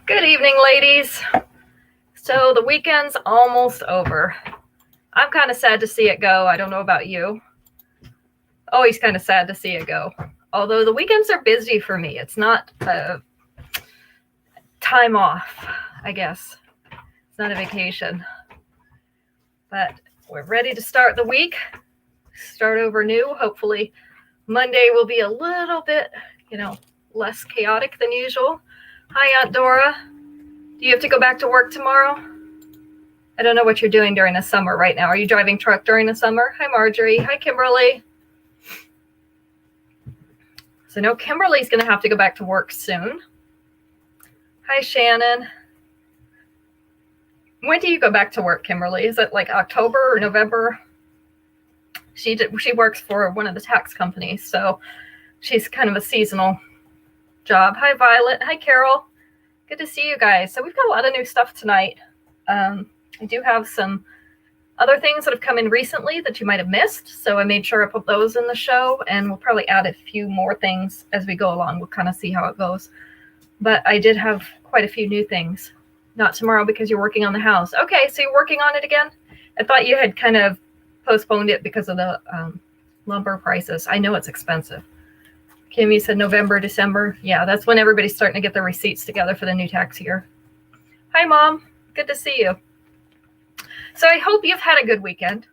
Good evening, ladies. So the weekend's almost over. I'm kind of sad to see it go. I don't know about you. Always kind of sad to see it go. Although the weekends are busy for me. It's not a time off, I guess. It's not a vacation. But we're ready to start the week. Start over new. Hopefully Monday will be a little bit, less chaotic than usual. Hi, Aunt Dora. Do you have to go back to work tomorrow? I don't know what you're doing during the summer right now. Are you driving truck during the summer? Hi, Marjorie. Hi, Kimberly. So no, Kimberly's going to have to go back to work soon. Hi, Shannon. When do you go back to work, Kimberly? Is it like October or November? She works for one of the tax companies, so she's kind of a seasonal job. Hi, Violet. Hi, Carol. Good to see you guys. So we've got a lot of new stuff tonight. I do have some other things that have come in recently that you might have missed, so I made sure I put those in the show, and we'll probably add a few more things as we go along. We'll kind of see how it goes. But I did have quite a few new things. Not tomorrow because you're working on the house. Okay, so you're working on it again? I thought you had kind of postponed it because of the lumber prices. I know it's expensive. Kimmy said November, December. Yeah, that's when everybody's starting to get their receipts together for the new tax year. Hi, Mom. Good to see you. So I hope you've had a good weekend.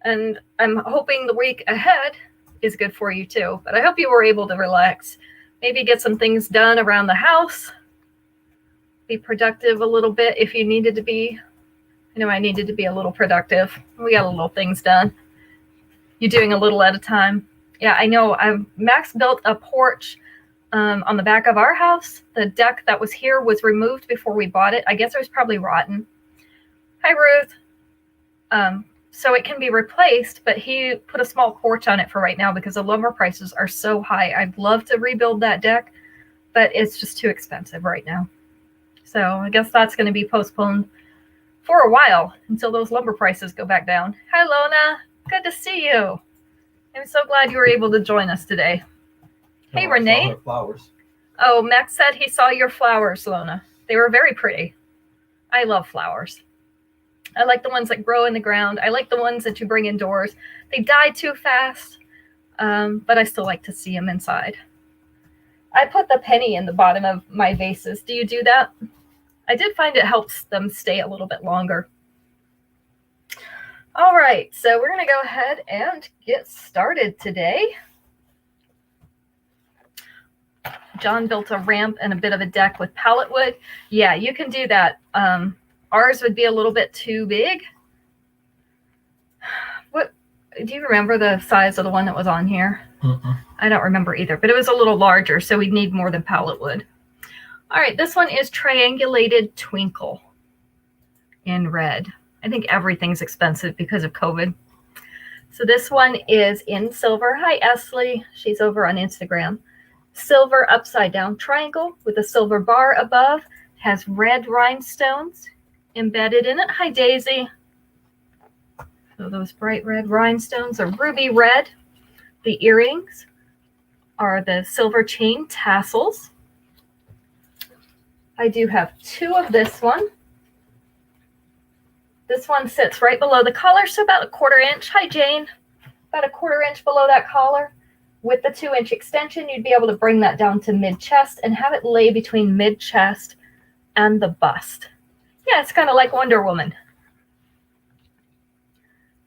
And I'm hoping the week ahead is good for you too. But I hope you were able to relax. Maybe get some things done around the house. Be productive a little bit if you needed to be. I know I needed to be a little productive. We got a little things done. You're doing a little at a time. Yeah, I know. Max built a porch on the back of our house. The deck that was here was removed before we bought it. I guess it was probably rotten. Hi, Ruth. So it can be replaced, but he put a small porch on it for right now because the lumber prices are so high. I'd love to rebuild that deck, but it's just too expensive right now. So I guess that's going to be postponed for a while until those lumber prices go back down. Hi, Lona. Good to see you. I'm so glad you were able to join us today. Hey, Renee. Flowers. Oh, Max said he saw your flowers, Lona. They were very pretty. I love flowers. I like the ones that grow in the ground. I like the ones that you bring indoors. They die too fast, but I still like to see them inside. I put the penny in the bottom of my vases. Do you do that? I did find it helps them stay a little bit longer. All right, so we're going to go ahead and get started today. John built a ramp and a bit of a deck with pallet wood. Yeah, you can do that. Ours would be a little bit too big. What do you remember the size of the one that was on here? I don't remember either, but it was a little larger, so we'd need more than pallet wood. All right, this one is triangulated twinkle in red. I think everything's expensive because of COVID. So this one is in silver. Hi, Esley. She's over on Instagram. Silver upside down triangle with a silver bar above. Has red rhinestones embedded in it. Hi, Daisy. So those bright red rhinestones are ruby red. The earrings are the silver chain tassels. I do have two of this one. This one sits right below the collar, so about a 1/4 inch. Hi, Jane. About a 1/4 inch below that collar. With the 2-inch extension, you'd be able to bring that down to mid-chest and have it lay between mid-chest and the bust. Yeah, it's kind of like Wonder Woman.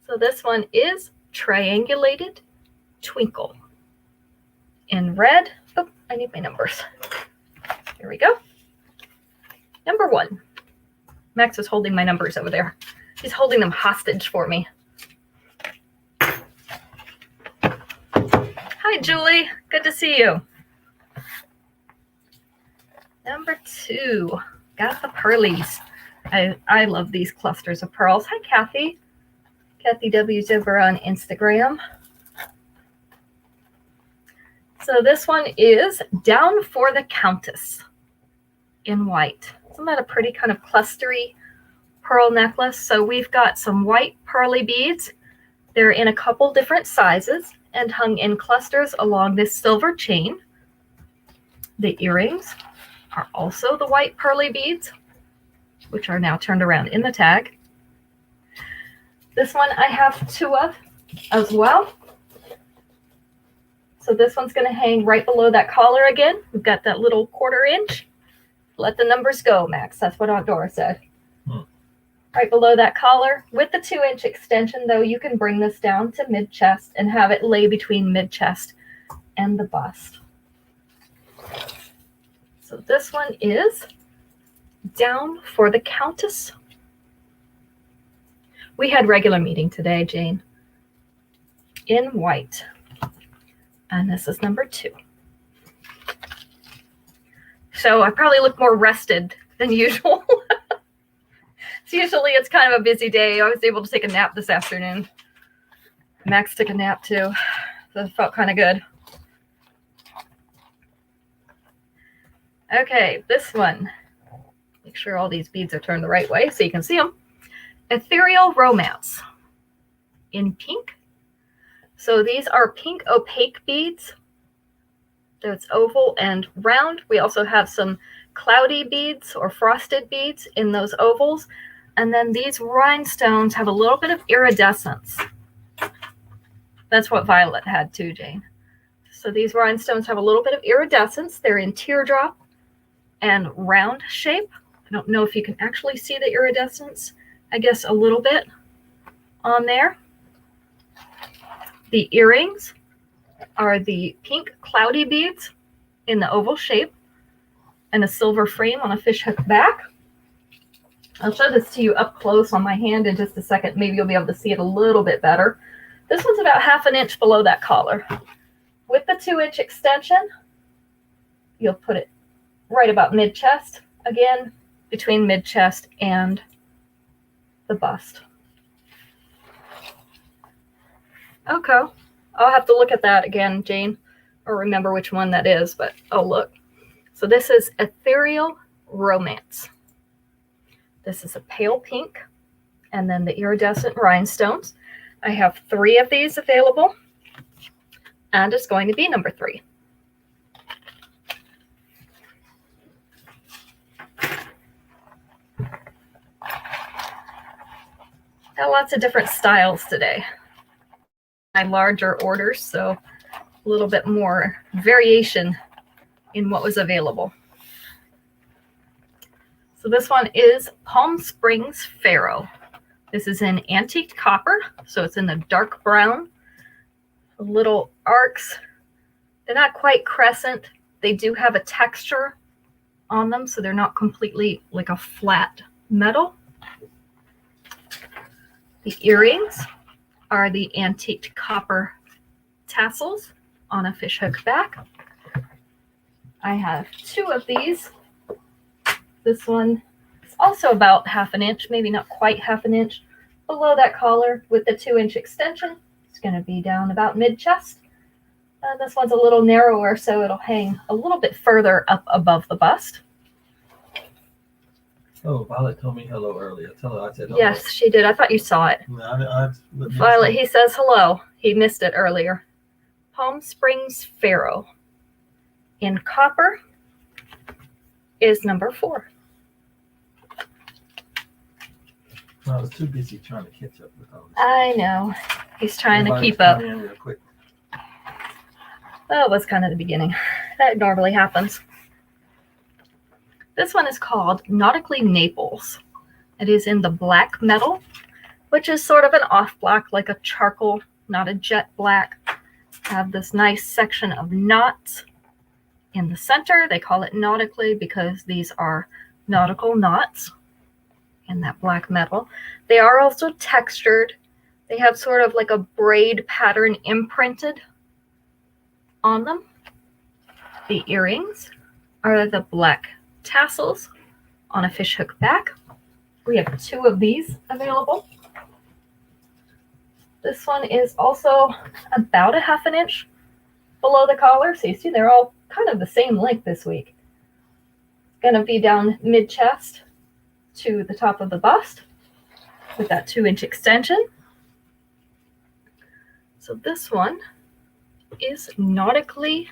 So this one is triangulated twinkle in red. Oh, I need my numbers. Here we go. Number 1. Max is holding my numbers over there. He's holding them hostage for me. Hi, Julie. Good to see you. Number 2. Got the pearlies. I love these clusters of pearls. Hi, Kathy. Kathy W's over on Instagram. So this one is Down for the Countess in white. Isn't that a pretty kind of clustery pearl necklace? So we've got some white pearly beads. They're in a couple different sizes and hung in clusters along this silver chain. The earrings are also the white pearly beads, which are now turned around in the tag. This one I have 2 of as well. So this one's going to hang right below that collar again. We've got that little 1/4 inch. Let the numbers go, Max. That's what Outdoor said. Right below that collar. With the 2-inch extension, though, you can bring this down to mid-chest and have it lay between mid-chest and the bust. So this one is down for the Countess. We had regular meeting today, Jane, in white. And this is number 2. So I probably look more rested than usual. So usually it's kind of a busy day. I was able to take a nap this afternoon. Max took a nap too. So it felt kind of good. Okay, this one. Make sure all these beads are turned the right way so you can see them. Ethereal Romance in pink. So these are pink opaque beads. So it's oval and round. We also have some cloudy beads or frosted beads in those ovals. And then these rhinestones have a little bit of iridescence. That's what Violet had too, Jane. So these rhinestones have a little bit of iridescence. They're in teardrop and round shape. I don't know if you can actually see the iridescence. I guess a little bit on there. The earrings are the pink cloudy beads in the oval shape and a silver frame on a fishhook back. I'll show this to you up close on my hand in just a second. Maybe you'll be able to see it a little bit better. This one's about 1/2 inch below that collar. With the 2-inch extension, you'll put it right about mid-chest. Again, between mid-chest and the bust. Okay. I'll have to look at that again, Jane, or remember which one that is, but I'll look. So this is Ethereal Romance. This is a pale pink, and then the iridescent rhinestones. I have 3 of these available, and it's going to be number 3. Got lots of different styles today. My larger orders, so a little bit more variation in what was available. So this one is Palm Springs Pharaoh. This is in antique copper, so it's in the dark brown. Little arcs. They're not quite crescent. They do have a texture on them, so they're not completely like a flat metal. The earrings are the antique copper tassels on a fishhook back. I have 2 of these. This one is also about 1/2 inch, maybe not quite 1/2 inch below that collar with the 2-inch extension. It's going to be down about mid-chest. And this one's a little narrower, so it'll hang a little bit further up above the bust. Oh, Violet told me hello earlier. Tell her I said hello. Yes, she did. I thought you saw it. No, Violet, he says hello. He missed it earlier. Palm Springs Pharaoh in copper is number 4. I was too busy trying to catch up with all this. I know. He's trying to keep up. That was kind of the beginning. That normally happens. This one is called Nautically Naples. It is in the black metal, which is sort of an off black, like a charcoal, not a jet black. Have this nice section of knots in the center. They call it nautically because these are nautical knots in that black metal. They are also textured. They have sort of like a braid pattern imprinted on them. The earrings are the black tassels on a fishhook back. We have 2 of these available. This one is also about 1/2 inch below the collar. So you see they're all kind of the same length this week. Gonna be down mid-chest to the top of the bust with that 2-inch extension. So this one is Nautically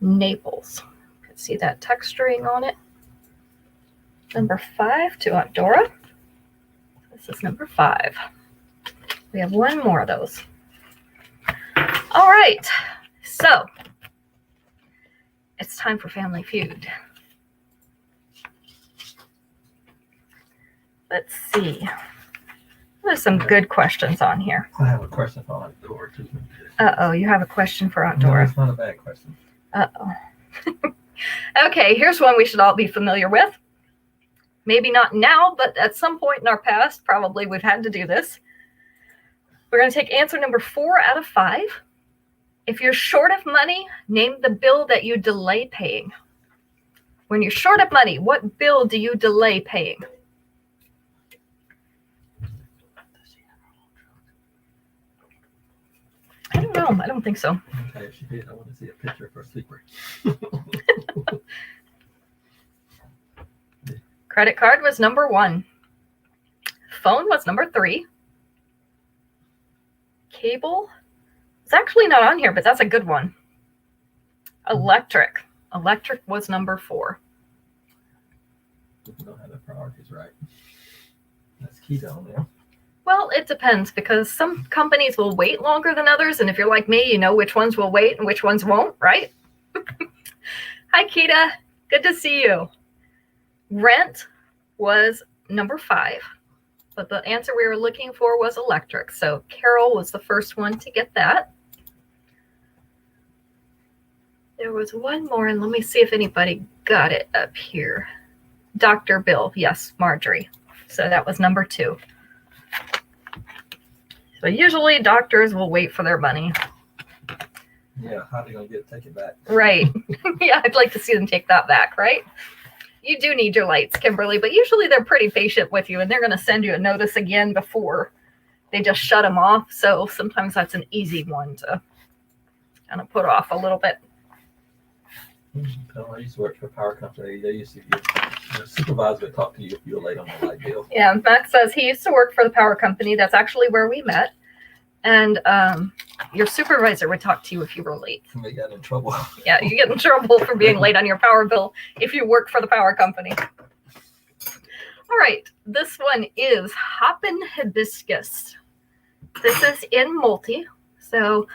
Naples. You can see that texturing on it. Number 5 to Aunt Dora. This is number 5. We have one more of those. All right, so it's time for Family Feud. Let's see. There's some good questions on here. I have a question for Aunt Dora too. Uh-oh, you have a question for Aunt No, Dora. it's not a bad question. Uh-oh. Okay, here's one we should all be familiar with. Maybe not now, but at some point in our past, probably we've had to do this. We're going to take answer number 4 out of 5. If you're short of money, name the bill that you delay paying. When you're short of money, what bill do you delay paying? I don't know. I don't think so. Okay, if she did, I want to see a picture of her sleeper. Credit card was number 1. Phone was number 3. Cable is actually not on here, but that's a good one. Electric. Electric was number 4. We don't have the priorities right. That's key down there. Well, it depends because some companies will wait longer than others. And if you're like me, you know which ones will wait and which ones won't, right? Hi, Kita. Good to see you. Rent was number 5, but the answer we were looking for was electric. So Carol was the first one to get that. There was one more, and let me see if anybody got it up here. Dr. Bill. Yes, Marjorie. So that was number 2. So usually doctors will wait for their money. Yeah, how are they going to take it back? Right. Yeah, I'd like to see them take that back, right? You do need your lights, Kimberly, but usually they're pretty patient with you and they're going to send you a notice again before they just shut them off. So sometimes that's an easy one to kind of put off a little bit. I used to work for a power company. They used to the supervisor would talk to you if you were late on the light bill. Yeah, Max says he used to work for the power company. That's actually where we met. And your supervisor would talk to you if you were late. And they got in trouble. Yeah, you get in trouble for being late on your power bill if you work for the power company. All right, this one is Hoppin' Hibiscus. This is in multi. So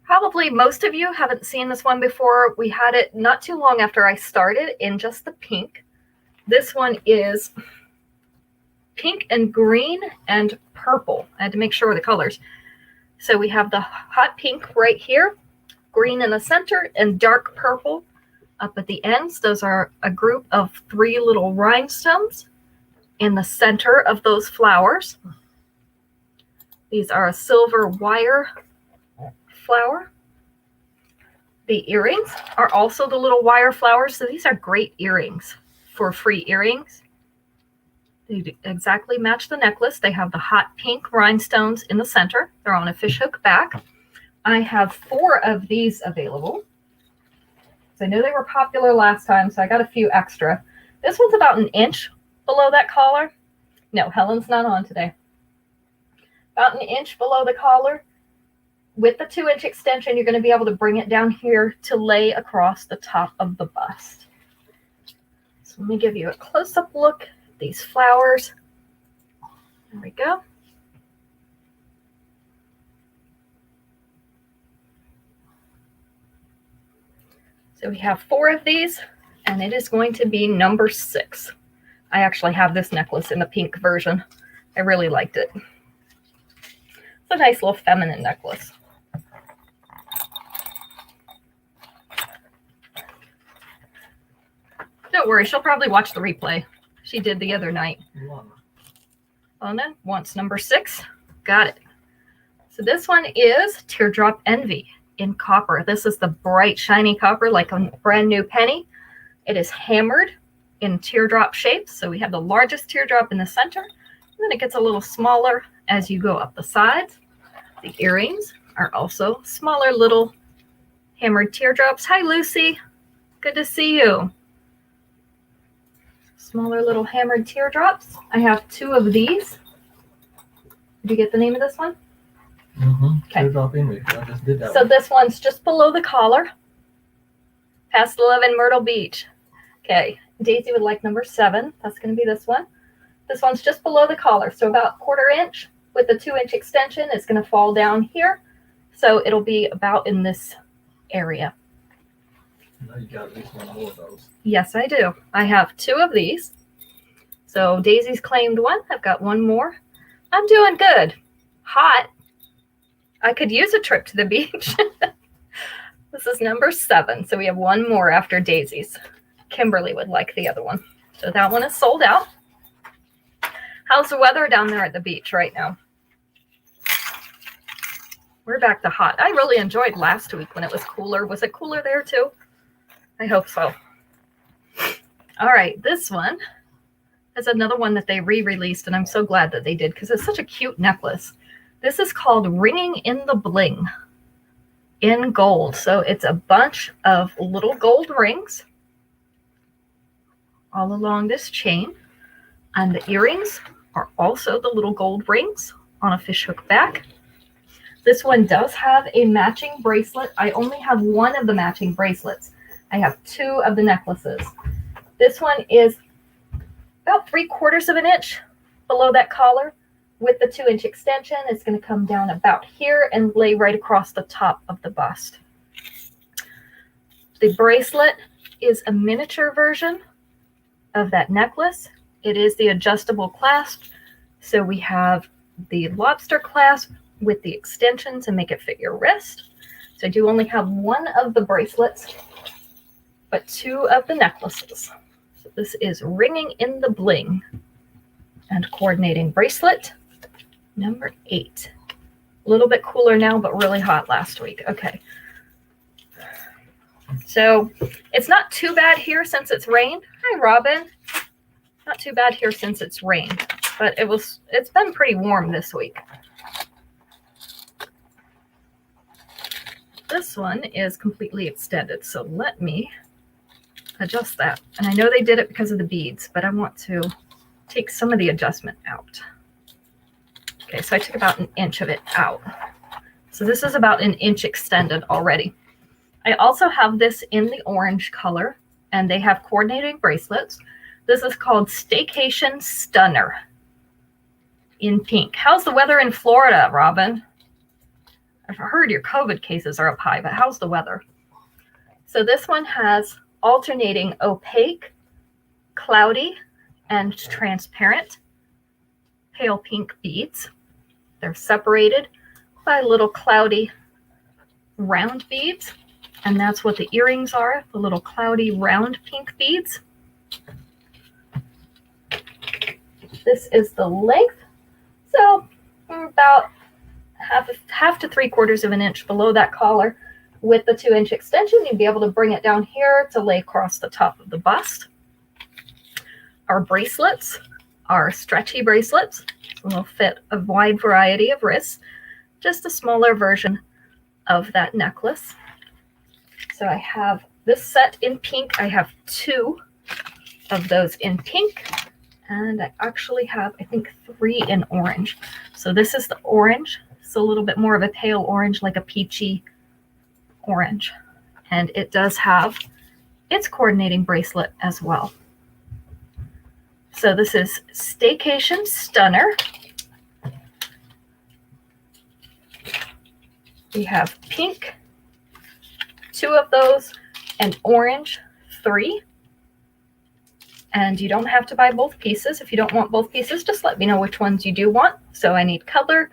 probably most of you haven't seen this one before. We had it not too long after I started in just the pink. This one is pink and green and purple. I had to make sure of the colors. So we have the hot pink right here, green in the center, and dark purple up at the ends. Those are a group of 3 little rhinestones in the center of those flowers. These are a silver wire flower. The earrings are also the little wire flowers. So these are great earrings for free earrings. They exactly match the necklace. They have the hot pink rhinestones in the center. They're on a fishhook back. I have 4 of these available. So I know they were popular last time, so I got a few extra. This one's about 1 inch below that collar. No, Helen's not on today. About 1 inch below the collar. With the 2-inch extension, you're going to be able to bring it down here to lay across the top of the bust. So let me give you a close-up look at these flowers. There we go. So we have 4 of these, and it is going to be number 6. I actually have this necklace in the pink version. I really liked it. It's a nice little feminine necklace. Don't worry, she'll probably watch the replay. She did the other night. Lona wants number 6. Got it. So this one is Teardrop Envy in copper. This is the bright, shiny copper, like a brand new penny. It is hammered in teardrop shapes. So we have the largest teardrop in the center, and then it gets a little smaller as you go up the sides. The earrings are also smaller little hammered teardrops. Hi, Lucy. Good to see you. Smaller little hammered teardrops. I have 2 of these. Did you get the name of this one? Mm-hmm. Okay. Teardrop Envy. I just did that So one. this one's just below the collar. Past 11 Myrtle Beach. Okay. Daisy would like number 7. That's going to be this one. This one's just below the collar, so about 1/4 inch with the 2-inch extension. It's going to fall down here, so it'll be about in this area. Now you got at least one more of those. Yes, I do. I have 2 of these. So Daisy's claimed one. I've got one more. I'm doing good. Hot. I could use a trip to the beach. This is number 7. So we have one more after Daisy's. Kimberly would like the other one. So that one is sold out. How's the weather down there at the beach right now? We're back to hot. I really enjoyed last week when it was cooler. Was it cooler there too? I hope so. All right, this one is another one that they re-released, and I'm so glad that they did because it's such a cute necklace. This is called Ringing in the Bling in gold. So it's a bunch of little gold rings all along this chain, and the earrings are also the little gold rings on a fishhook back. This one does have a matching bracelet. I only have one of the matching bracelets. I have 2 of the necklaces. This one is about 3/4 of an inch below that collar with the 2-inch extension. It's going to come down about here and lay right across the top of the bust. The bracelet is a miniature version of that necklace. It is the adjustable clasp. So we have the lobster clasp with the extensions and make it fit your wrist. So I do only have one of the bracelets, but 2 of the necklaces. So this is Ringing in the Bling and coordinating bracelet number 8. A little bit cooler now, but really hot last week. Okay. So it's not too bad here since it's rained. Hi, Robin. Not too bad here since it's rained, but it's been pretty warm this week. This one is completely extended, so let me adjust that. And I know they did it because of the beads, but I want to take some of the adjustment out. Okay, so I took about 1 inch of it out. So this is about 1 inch extended already. I also have this in the orange color, and they have coordinating bracelets. This is called Staycation Stunner in pink. How's the weather in Florida, Robin? I've heard your COVID cases are up high, but how's the weather? So this one has alternating opaque, cloudy, and transparent pale pink beads. They're separated by little cloudy round beads, and that's what the earrings are, the little cloudy round pink beads. This is the length, so about half to 3/4 of an inch below that collar. With the 2-inch extension, you'd be able to bring it down here to lay across the top of the bust. Our bracelets are stretchy bracelets. Will fit a wide variety of wrists, just a smaller version of that necklace. So I have this set in pink. I have 2 of those in pink, and I actually have, I think, 3 in orange. So this is the orange. It's a little bit more of a pale orange, like a peachy orange. And it does have its coordinating bracelet as well. So this is Staycation Stunner. We have pink, 2 of those, and orange, 3. And you don't have to buy both pieces. If you don't want both pieces, just let me know which ones you do want. So I need color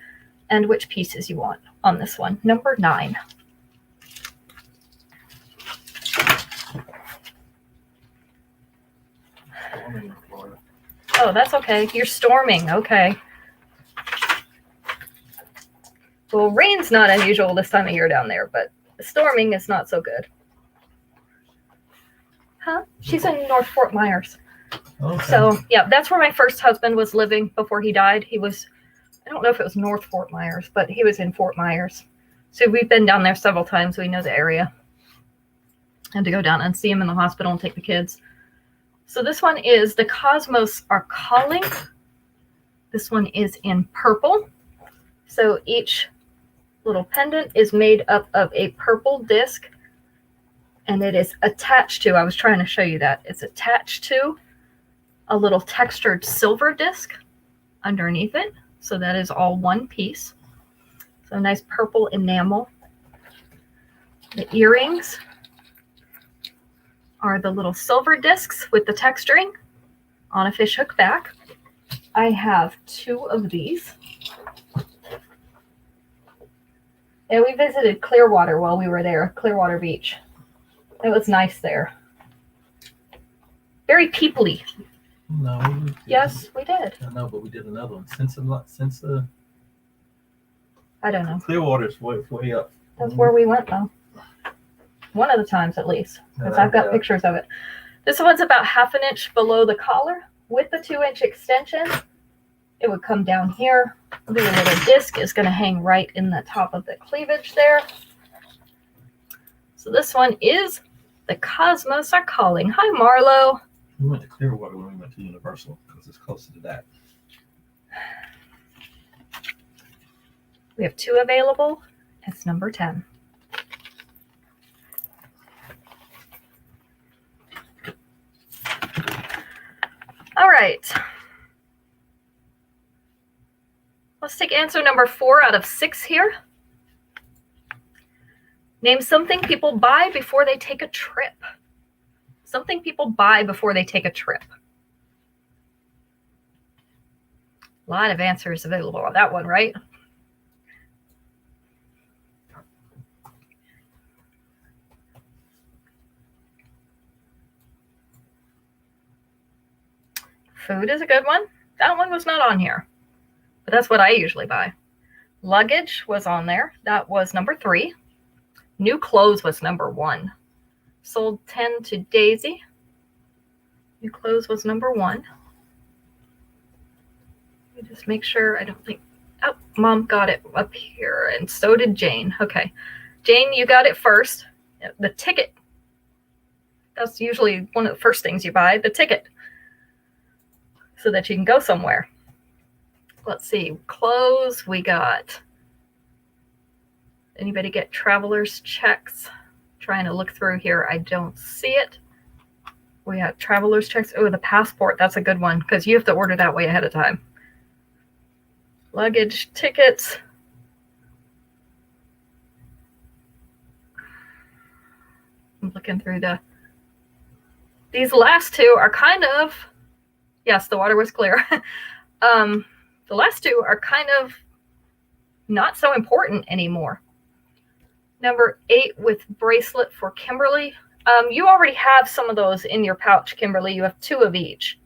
and which pieces you want on this one. Number 9. Oh, that's okay. You're storming. Okay. Well, rain's not unusual this time of year down there, but storming is not so good. Huh? She's in North Fort Myers. Okay. So, yeah, that's where my first husband was living before he died. He was, I don't know if it was North Fort Myers, but he was in Fort Myers. So we've been down there several times. We know the area. And to go down and see him in the hospital and take the kids. So this one is The Cosmos Are Calling. This one is in purple. So each little pendant is made up of a purple disc And it is attached to, I was trying to show you that, it's attached to a little textured silver disc underneath it. So that is all one piece. So nice purple enamel. The earrings are the little silver discs with the texturing on a fishhook back. I have 2 of these. And we visited Clearwater while we were there, Clearwater Beach. It was nice there. Very peoply. No. We didn't. Yes, we did. I know, but we did another one since the I don't know. Clearwater's way up. That's where we went though. One of the times at least, because I've got pictures of it. This one's about 1/2 inch below the collar with the 2-inch extension. It would come down here. The little disc is going to hang right in the top of the cleavage there. So this one is The Cosmos Are Calling. Hi, Marlo. We went to Clearwater when we went to Universal because it's closer to that. We have 2 available. It's number 10. All right. Let's take answer number 4 out of 6 here. Name something people buy before they take a trip. Something people buy before they take a trip. A lot of answers available on that one, right? Food is a good one. That one was not on here, but that's what I usually buy. Luggage was on there. That was number 3. New clothes was number 1. Sold 10 to Daisy. New clothes was number 1. Let me just make sure I don't think. Oh, Mom got it up here, and so did Jane. Okay. Jane, you got it first. The ticket. That's usually one of the first things you buy, the ticket, so that you can go somewhere. Let's see. Clothes, we got. Anybody get traveler's checks? Trying to look through here. I don't see it. We have traveler's checks. Oh, the passport. That's a good one because you have to order that way ahead of time. Luggage, tickets. I'm looking through these last 2 are kind of, yes, the water was clear. The last 2 are kind of not so important anymore. Number 8 with bracelet for Kimberly. You already have some of those in your pouch, Kimberly. You have 2 of each.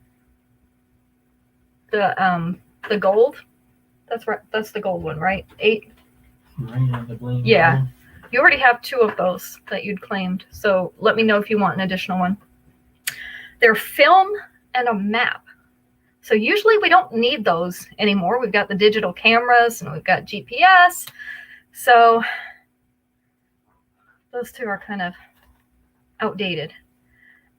The gold. That's right. That's the gold one, right? 8. Yeah. You already have 2 of those that you'd claimed. So let me know if you want an additional one. They're film and a map. So usually we don't need those anymore. We've got the digital cameras and we've got GPS. So those 2 are kind of outdated.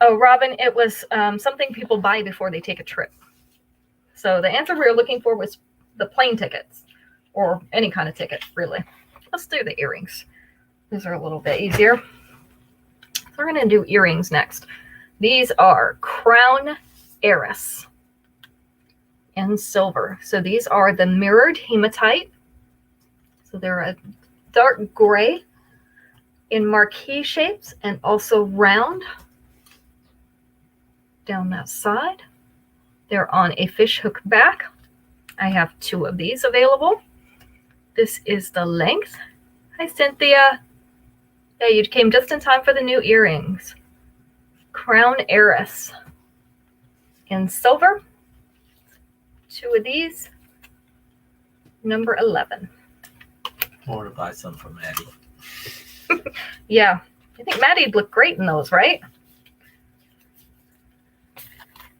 Oh, Robin, it was something people buy before they take a trip. So the answer we were looking for was the plane tickets or any kind of ticket, really. Let's do the earrings. These are a little bit easier. So we're going to do earrings next. These are Crown Heiress in silver. So these are the mirrored hematite. So they're a dark gray in marquee shapes and also round down that side. They're on a fishhook back. I have 2 of these available. This is the length. Hi, Cynthia. Yeah, you came just in time for the new earrings. Crown Heiress in silver. 2 of these. Number 11. Or to buy some from Maddie. Yeah, I think Maddie'd look great in those, right?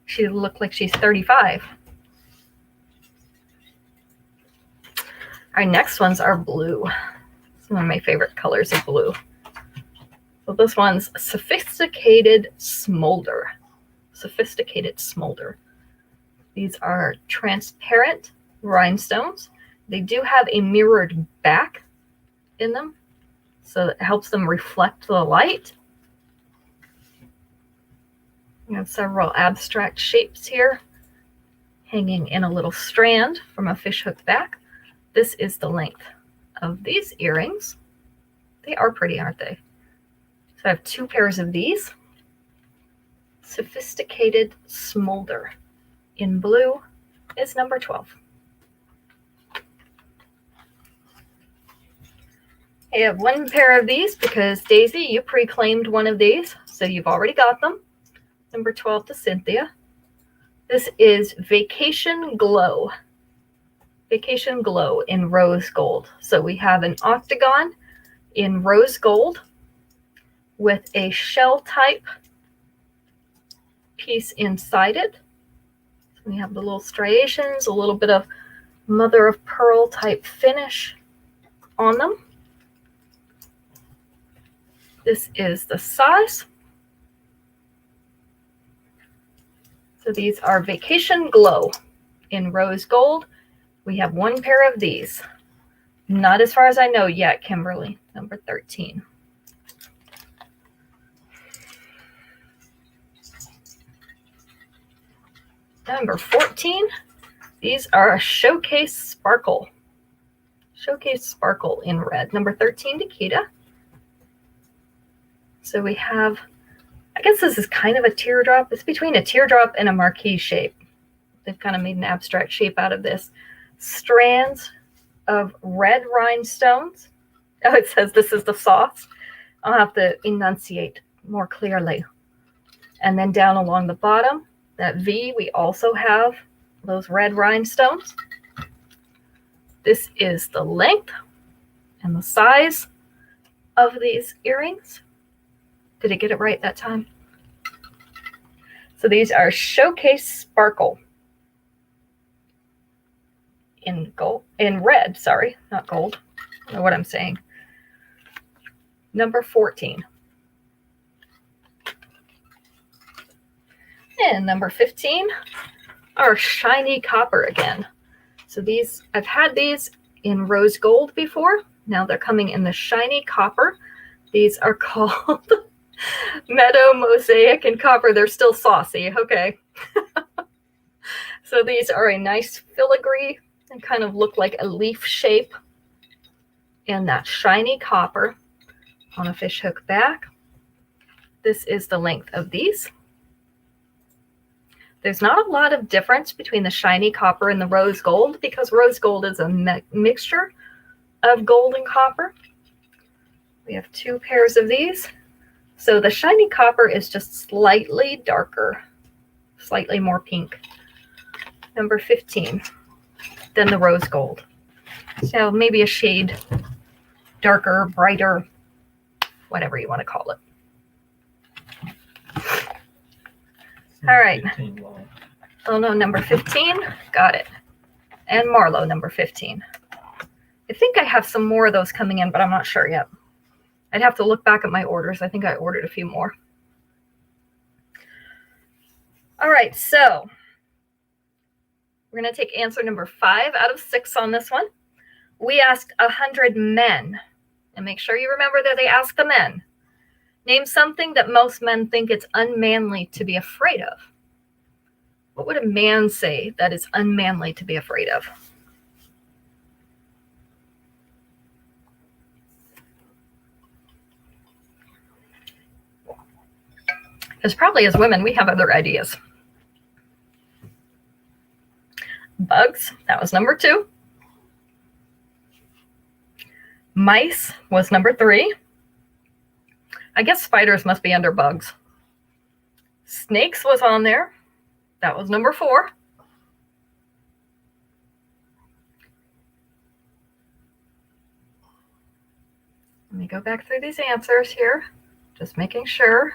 She look like she's 35. Our next ones are blue. Some of my favorite colors of blue. So this one's Sophisticated Smolder. Sophisticated Smolder. These are transparent rhinestones. They do have a mirrored back in them, so it helps them reflect the light. We have several abstract shapes here hanging in a little strand from a fishhook back. This is the length of these earrings. They are pretty, aren't they? So I have 2 pairs of these. Sophisticated Smolder in blue is number 12. I have 1 pair of these because Daisy, you pre-claimed one of these, so you've already got them. Number 12 to Cynthia. This is Vacation Glow. Vacation Glow in rose gold. So we have an octagon in rose gold with a shell type piece inside it. So we have the little striations, a little bit of mother of pearl type finish on them. This is the size. So these are Vacation Glow in rose gold. We have 1 pair of these. Not as far as I know yet, Kimberly. Number 13. Number 14. These are a Showcase Sparkle. Showcase Sparkle in red. Number 13 to Kita. So we have, I guess this is kind of a teardrop. It's between a teardrop and a marquee shape. They've kind of made an abstract shape out of this. Strands of red rhinestones. Oh, it says this is the sauce. I'll have to enunciate more clearly. And then down along the bottom, that V, we also have those red rhinestones. This is the length and the size of these earrings. Did I get it right that time? So these are Showcase Sparkle in gold, in red, sorry, not gold. I don't know what I'm saying. Number 14. And number 15 are shiny copper again. So these, I've had these in rose gold before. Now they're coming in the shiny copper. These are called Meadow, Mosaic, and Copper. They're still saucy. Okay. So these are a nice filigree and kind of look like a leaf shape. And that shiny copper on a fishhook back. This is the length of these. There's not a lot of difference between the shiny copper and the rose gold because rose gold is a mixture of gold and copper. We have 2 pairs of these. So the shiny copper is just slightly darker, slightly more pink. Number 15 than the rose gold. So maybe a shade darker, brighter, whatever you want to call it. All right. Oh no, number 15. Got it. And Marlowe, number 15. I think I have some more of those coming in, but I'm not sure yet. I'd have to look back at my orders. I think I ordered a few more. All right, so we're going to take answer number 5 out of 6 on this one. We asked 100 men, and make sure you remember that they asked the men. Name something that most men think it's unmanly to be afraid of. What would a man say that is unmanly to be afraid of? Because probably as women, we have other ideas. Bugs, that was number 2. Mice was number 3. I guess spiders must be under bugs. Snakes was on there. That was number 4. Let me go back through these answers here, just making sure.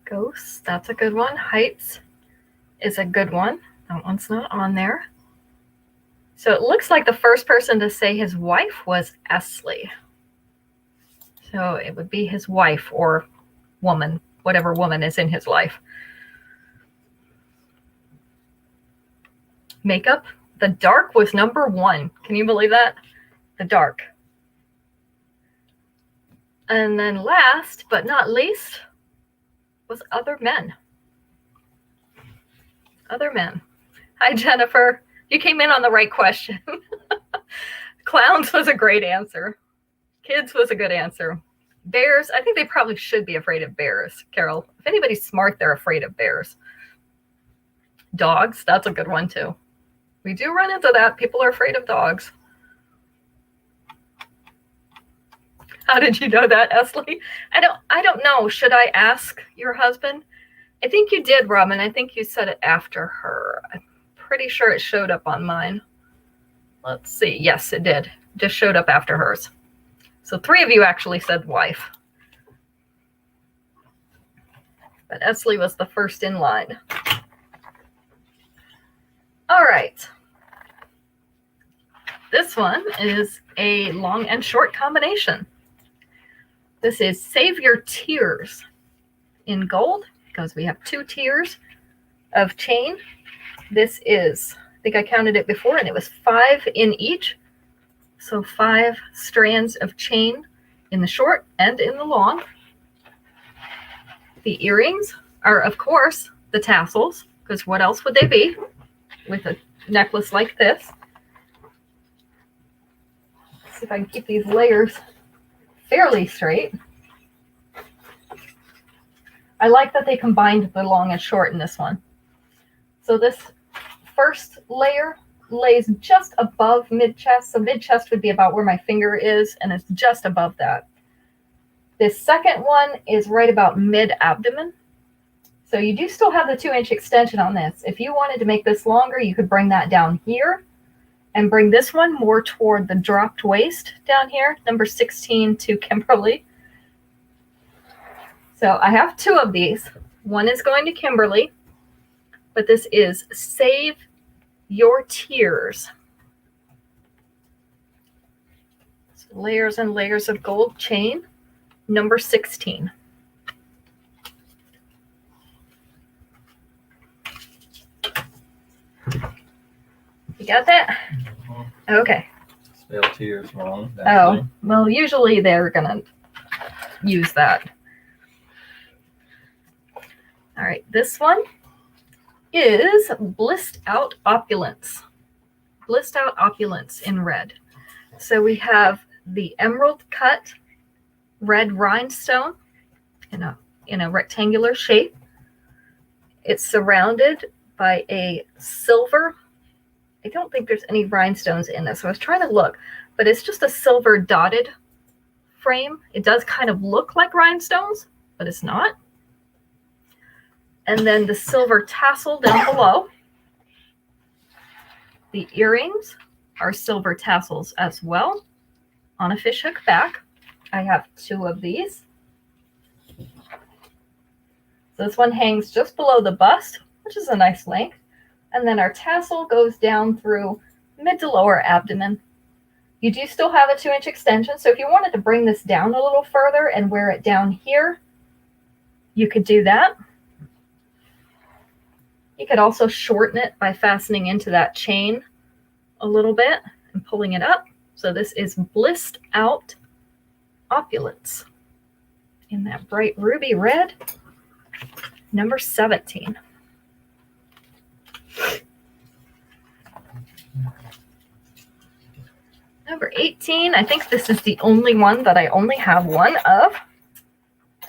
Ghosts, that's a good one. Heights is a good one. That one's not on there. So it looks like the first person to say his wife was Esley. So it would be his wife or woman, whatever woman is in his life. Makeup, the dark was number 1. Can you believe that? The dark. And then last but not least was other men. Other men. Hi, Jennifer. You came in on the right question. Clowns was a great answer. Kids was a good answer. Bears, I think they probably should be afraid of bears, Carol. If anybody's smart, they're afraid of bears. Dogs, that's a good one too. We do run into that. People are afraid of dogs. How did you know that, Esley? I don't know. Should I ask your husband? I think you did, Robin. I think you said it after her. I'm pretty sure it showed up on mine. Let's see. Yes, it did. Just showed up after hers. So 3 of you actually said wife. But Esley was the first in line. All right. This one is a long and short combination. This is Save Your Tears in gold, because we have 2 tiers of chain. This is, I think I counted it before, and it was 5 in each. So 5 strands of chain in the short and in the long. The earrings are, of course, the tassels, because what else would they be with a necklace like this? Let's see if I can keep these layers fairly straight. I like that they combined the long and short in this one. So this first layer lays just above mid-chest. So mid-chest would be about where my finger is, and it's just above that. This second one is right about mid-abdomen. So you do still have the 2-inch extension on this. If you wanted to make this longer, you could bring that down here and bring this one more toward the dropped waist down here, number 16 to Kimberly. So I have 2 of these. One is going to Kimberly, but this is Save Your Tears. So layers and layers of gold chain, number 16. You got that? Okay. Spell tears wrong. Oh, well, usually they're going to use that. All right, this one is Blissed Out Opulence. Blissed Out Opulence in red. So we have the emerald cut red rhinestone in a rectangular shape. It's surrounded by a silver. I don't think there's any rhinestones in this. So I was trying to look, but it's just a silver dotted frame. It does kind of look like rhinestones, but it's not. And then the silver tassel down below. The earrings are silver tassels as well on a fishhook back. I have 2 of these. So this one hangs just below the bust, which is a nice length. And then our tassel goes down through mid to lower abdomen. You do still have a 2-inch extension. So if you wanted to bring this down a little further and wear it down here, you could do that. You could also shorten it by fastening into that chain a little bit and pulling it up. So this is Blissed Out Opulence in that bright ruby red, number 17. Number 18, I think this is the only one that I only have one of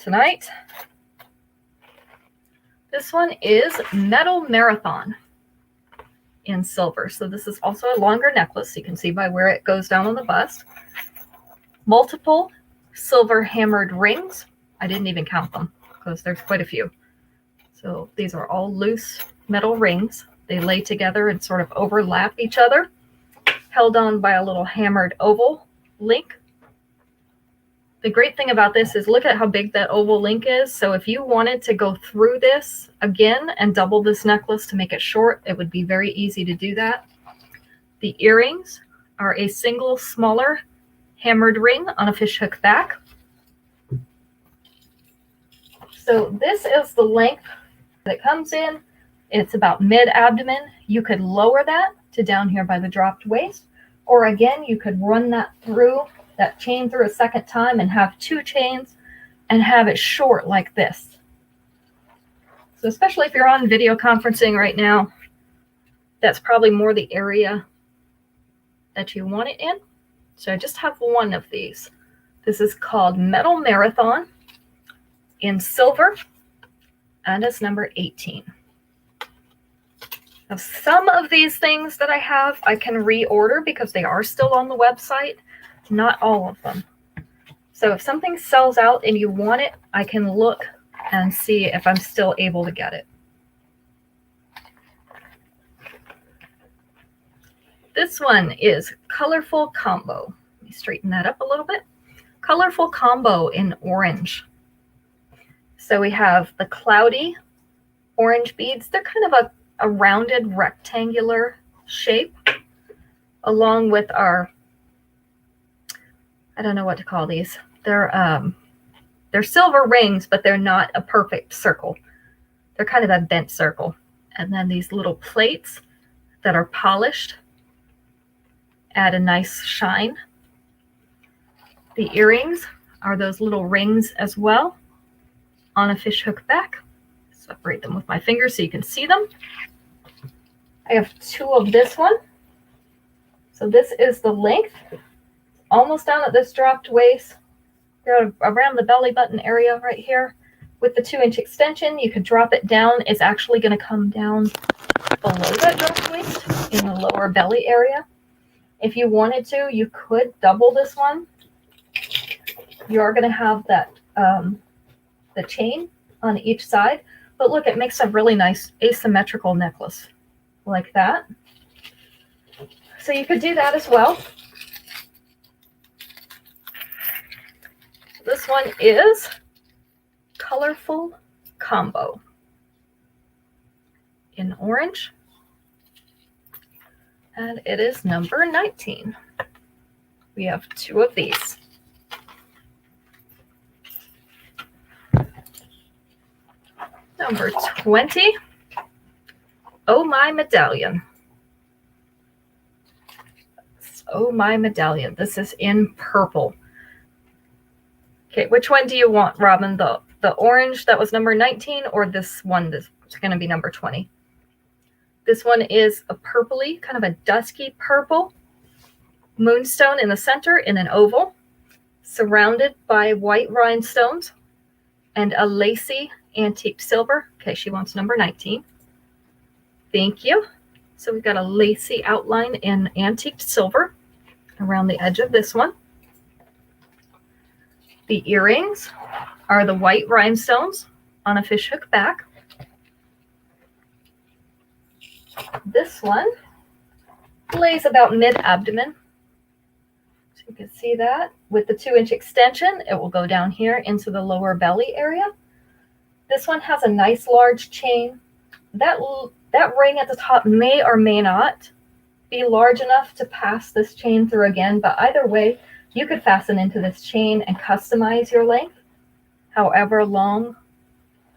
tonight. This one is Metal Marathon in silver. So this is also a longer necklace. You can see by where it goes down on the bust. Multiple silver hammered rings. I didn't even count them because there's quite a few. So these are all loose metal rings. They lay together and sort of overlap each other, held on by a little hammered oval link. The great thing about this is look at how big that oval link is. So if you wanted to go through this again and double this necklace to make it short, it would be very easy to do that. The earrings are a single smaller hammered ring on a fishhook back. So this is the length that comes in. It's about mid-abdomen. You could lower that to down here by the dropped waist, or again, you could run that through that chain through a second time and have 2 chains and have it short like this. So especially if you're on video conferencing right now, that's probably more the area that you want it in. So I just have one of these. This is called Metal Marathon in silver, and it's number 18. Now, some of these things that I have, I can reorder because they are still on the website. Not all of them. So if something sells out and you want it, I can look and see if I'm still able to get it. This one is Colorful Combo. Let me straighten that up a little bit. Colorful Combo in orange. So we have the cloudy orange beads. They're kind of a rounded rectangular shape, along with our, I don't know what to call these. They're silver rings, but they're not a perfect circle. They're kind of a bent circle. And then these little plates that are polished add a nice shine. The earrings are those little rings as well on a fish hook back. Separate them with my fingers so you can see them. I have 2 of this one. So this is the length, almost down at this dropped waist, around the belly button area right here. With the 2-inch extension, you could drop it down. It's actually going to come down below that dropped waist in the lower belly area. If you wanted to, you could double this one. You are going to have that the chain on each side. But look, it makes a really nice asymmetrical necklace like that. So you could do that as well. This one is Colorful Combo in orange. And it is number 19. We have 2 of these. Number 20, Oh My Medallion. Oh My Medallion. This is in purple. Okay, which one do you want, Robin? The orange that was number 19 or this one that's going to be number 20? This one is a purpley, kind of a dusky purple moonstone in the center in an oval, surrounded by white rhinestones and a lacy antique silver. Okay, she wants number 19. Thank you. So we've got a lacy outline in antique silver around the edge of this one. The earrings are the white rhinestones on a fishhook back. This one lays about mid-abdomen. So you can see that. With the 2-inch extension, it will go down here into the lower belly area. This one has a nice large chain. That ring at the top may or may not be large enough to pass this chain through again, but either way, you could fasten into this chain and customize your length, however long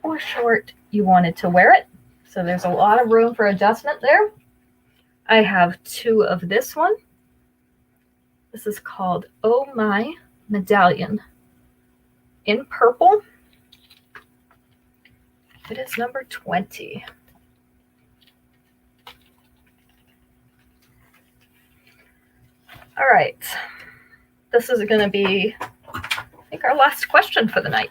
or short you wanted to wear it. So there's a lot of room for adjustment there. I have 2 of this one. This is called Oh My Medallion in purple. It is number 20. All right. This is going to be, I think, our last question for the night.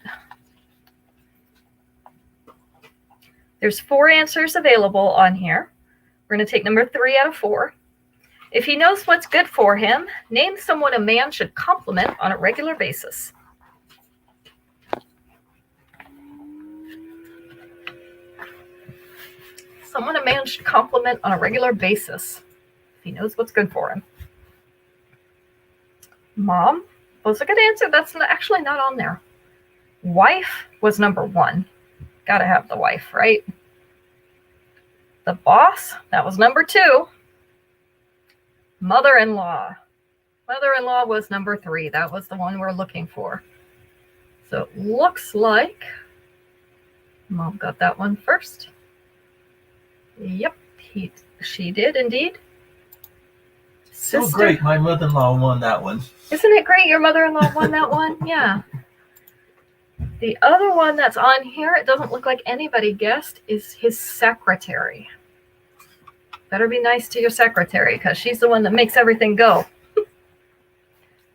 There's 4 answers available on here. We're going to take number 3 out of 4. If he knows what's good for him, name someone a man should compliment on a regular basis. Someone a man should compliment on a regular basis if he knows what's good for him. Mom was a good answer. That's actually not on there. Wife was number 1. Gotta have the wife, right? The boss, that was number 2. Mother-in-law. Mother-in-law was number 3. That was the one we're looking for. So it looks like Mom got that one first. Yep, she did indeed. Sister. Oh, great. My mother-in-law won that one. Isn't it great your mother-in-law won that one? Yeah. The other one that's on here, it doesn't look like anybody guessed, is his secretary. Better be nice to your secretary because she's the one that makes everything go.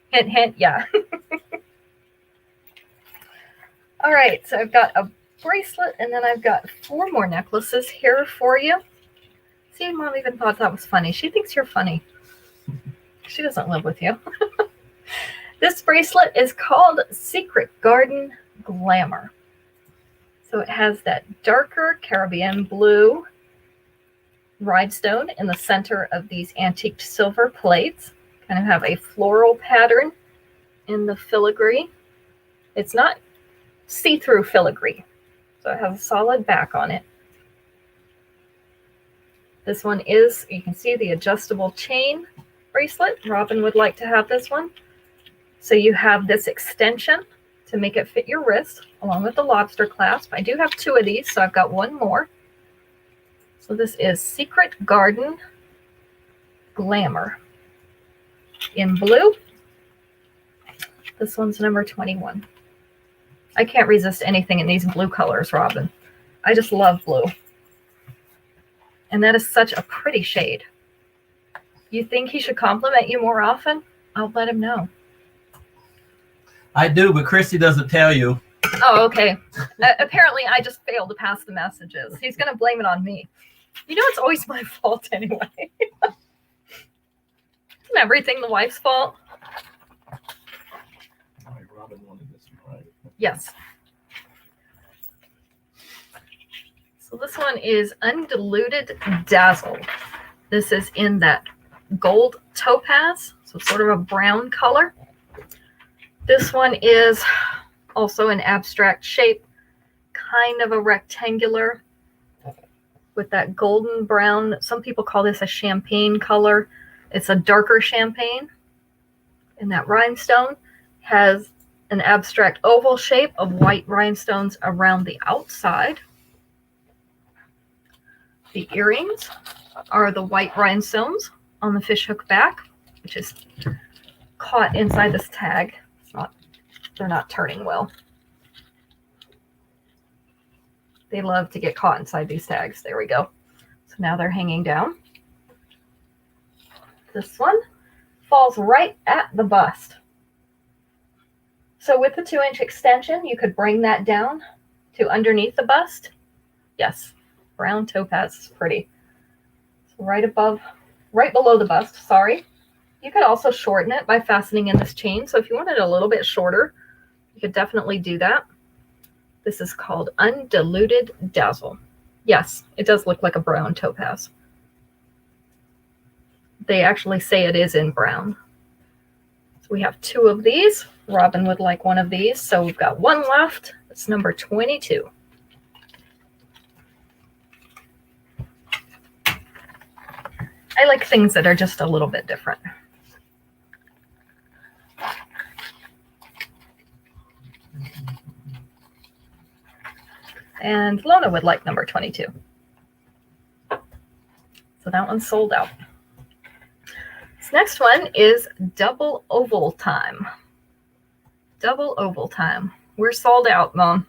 Hint, hint, yeah. All right, so I've got a bracelet and then I've got 4 more necklaces here for you. See, Mom even thought that was funny. She thinks you're funny. She doesn't live with you. This bracelet is called Secret Garden Glamour. So it has that darker Caribbean blue rhinestone in the center of these antiqued silver plates. Kind of have a floral pattern in the filigree. It's not see-through filigree, so it has a solid back on it. This one is, you can see the adjustable chain bracelet. Robin would like to have this one. So you have this extension to make it fit your wrist, along with the lobster clasp. I do have 2 of these, so I've got 1 more. So this is Secret Garden Glamour in blue. This one's number 21. I can't resist anything in these blue colors, Robin. I just love blue. And that is such a pretty shade. You think he should compliment you more often? I'll let him know. I do, but Christy doesn't tell you. Oh, okay. Apparently, I just failed to pass the messages. He's going to blame it on me. You know, it's always my fault anyway. Isn't everything the wife's fault? Robin wanted this one, right? Yes. So this one is Undiluted Dazzle. This is in that gold topaz, so sort of a brown color. This one is also an abstract shape, kind of a rectangular with that golden brown. Some people call this a champagne color. It's a darker champagne. And that rhinestone has an abstract oval shape of white rhinestones around the outside. The earrings are the white rhinestones on the fishhook back, which is caught inside this tag. They're not turning well. They love to get caught inside these tags. There we go. So now they're hanging down. This one falls right at the bust. So with the 2-inch extension, you could bring that down to underneath the bust. Yes, brown topaz is pretty. So right below the bust, sorry. You could also shorten it by fastening in this chain. So if you wanted it a little bit shorter, you could definitely do that. This is called Undiluted Dazzle. Yes, it does look like a brown topaz. They actually say it is in brown. So we have 2 of these. Robin would like one of these. So we've got 1 left. It's number 22. I like things that are just a little bit different. And Lona would like number 22. So that one's sold out. This next one is Double Oval Time. Double Oval Time. We're sold out, Mom.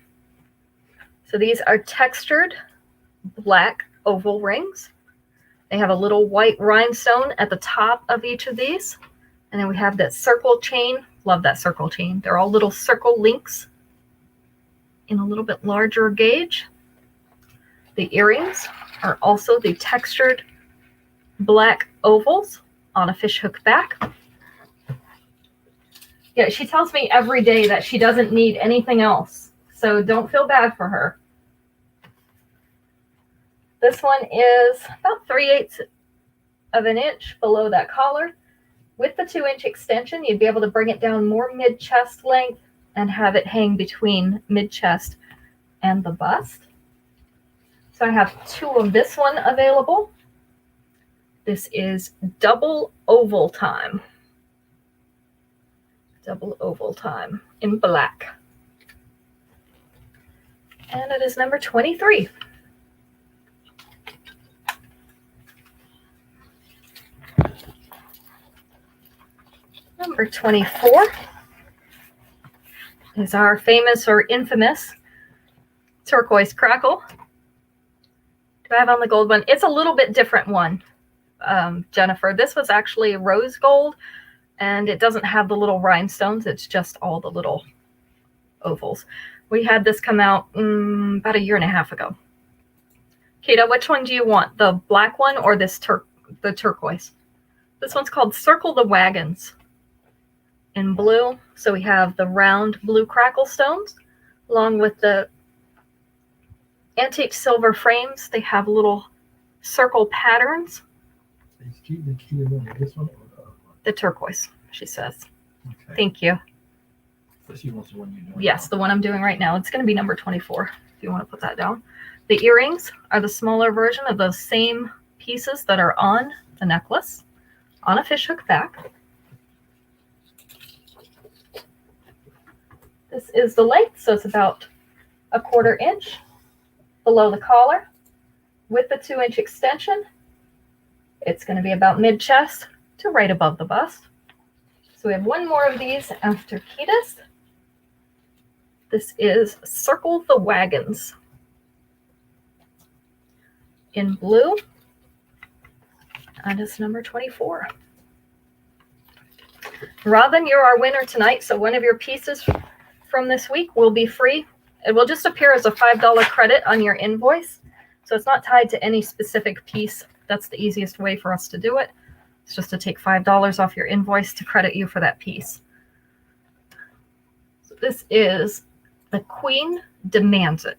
So these are textured black oval rings. They have a little white rhinestone at the top of each of these. And then we have that circle chain. Love that circle chain. They're all little circle links in a little bit larger gauge. The earrings are also the textured black ovals on a fishhook back. Yeah, she tells me every day that she doesn't need anything else, so don't feel bad for her. This one is about 3/8 of an inch below that collar. With the 2-inch extension, you'd be able to bring it down more mid-chest length and have it hang between mid-chest and the bust. So I have 2 of this one available. This is Double Oval Time. Double Oval Time in black. And it is number 23. Number 24 is our famous or infamous turquoise crackle. Do I have on the gold one? It's a little bit different one, Jennifer. This was actually rose gold, and it doesn't have the little rhinestones. It's just all the little ovals. We had this come out about 1.5 years ago. Kita, which one do you want? The black one or this the turquoise? This one's called Circle the Wagons in blue. So we have the round blue crackle stones along with the antique silver frames. They have little circle patterns. This one or the other one? The turquoise, she says. Okay. Thank you. So she wants the one you're doing. Yes, now. the one I'm doing right now. It's going to be number 24, if you want to put that down. The earrings are the smaller version of those same pieces that are on the necklace, on a fishhook back. This is the length, so it's about 1/4 inch below the collar with the 2-inch extension. It's going to be about mid-chest to right above the bust. So we have one more of these after Kita's. This is Circle the Wagons in blue. And it's number 24. Robin, you're our winner tonight. So one of your pieces from this week will be free. It will just appear as a $5 credit on your invoice. So it's not tied to any specific piece. That's the easiest way for us to do it. It's just to take $5 off your invoice to credit you for that piece. So this is the Queen Demands It.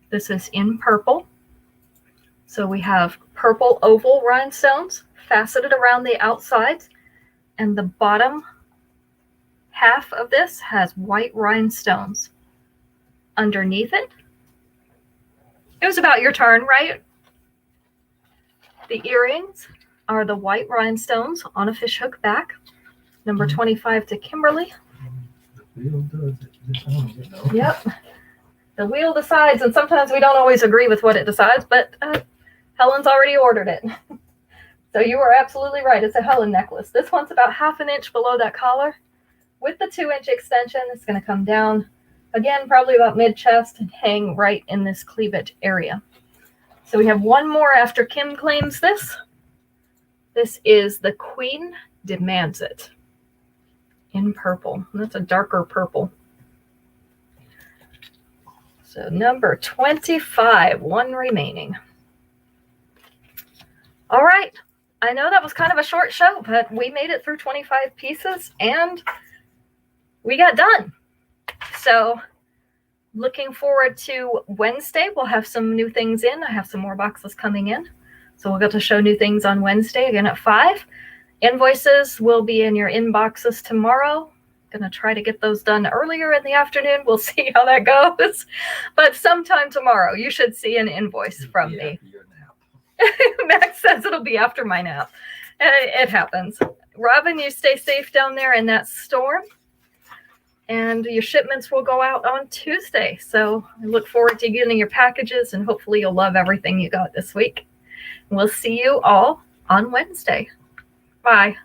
This is in purple. So we have purple oval rhinestones faceted around the outsides, and the bottom half of this has white rhinestones underneath it. It was about your turn, right? The earrings are the white rhinestones on a fishhook back. Number 25 to Kimberly. The wheel does it. This one, you know. Yep. The wheel decides, and sometimes we don't always agree with what it decides, but Helen's already ordered it. So you were absolutely right. It's a Helen necklace. This one's about 1/2 inch below that collar. With the 2-inch extension, it's going to come down, again, probably about mid-chest and hang right in this cleavage area. So we have one more after Kim claims this. This is the Queen Demands It in purple. That's a darker purple. So number 25, one remaining. All right. I know that was kind of a short show, but we made it through 25 pieces and we got done. So looking forward to Wednesday. We'll have some new things in. I have some more boxes coming in. So we'll get to show new things on Wednesday again at 5. Invoices will be in your inboxes tomorrow. Going to try to get those done earlier in the afternoon. We'll see how that goes. But sometime tomorrow, you should see an invoice from me. Max says it'll be after my nap. It happens. Robin, you stay safe down there in that storm. And your shipments will go out on Tuesday. So I look forward to getting your packages, and hopefully you'll love everything you got this week. We'll see you all on Wednesday. Bye.